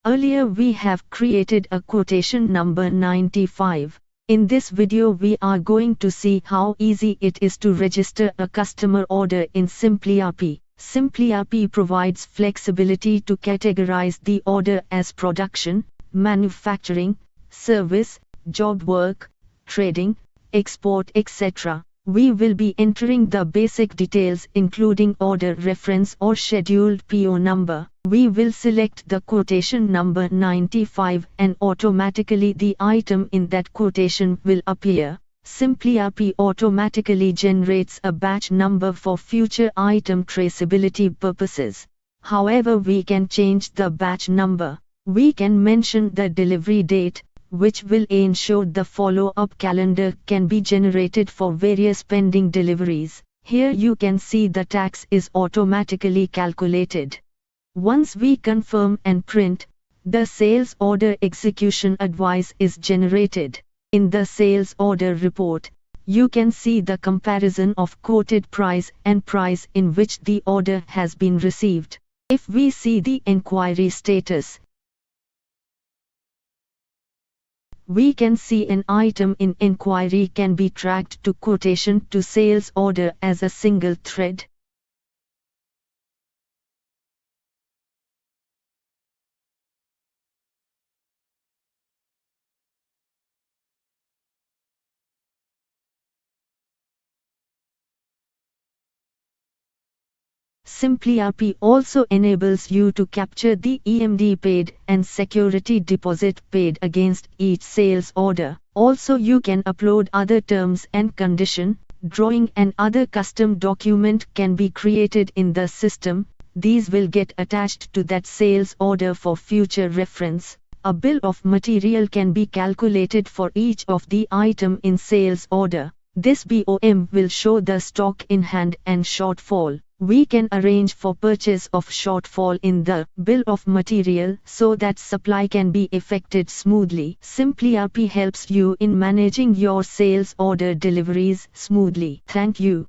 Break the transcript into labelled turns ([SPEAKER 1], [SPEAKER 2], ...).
[SPEAKER 1] Earlier we have created a quotation number 95. In this video we are going to see how easy it is to register a customer order in simpliRP. simpliRP provides flexibility to categorize the order as production, manufacturing, service, job work, trading, export, etc. We will be entering the basic details including order reference or scheduled PO number. We will select the quotation number 95 and automatically the item in that quotation will appear. simpliRP automatically generates a batch number for future item traceability purposes. However, we can change the batch number. We can mention the delivery date, which will ensure the follow-up calendar can be generated for various pending deliveries. Here you can see the tax is automatically calculated. Once we confirm and print, the sales order execution advice is generated. In the sales order report, you can see the comparison of quoted price and price in which the order has been received. If we see the inquiry status, we can see an item in inquiry can be tracked to quotation to sales order as a single thread. simpliRP also enables you to capture the EMD paid and security deposit paid against each sales order. Also, you can upload other terms and condition, drawing and other custom document can be created in the system. These will get attached to that sales order for future reference. A bill of material can be calculated for each of the item in sales order. This BOM will show the stock in hand and shortfall. We can arrange for purchase of shortfall in the bill of material so that supply can be effected smoothly. simpliRP helps you in managing your sales order deliveries smoothly. Thank you.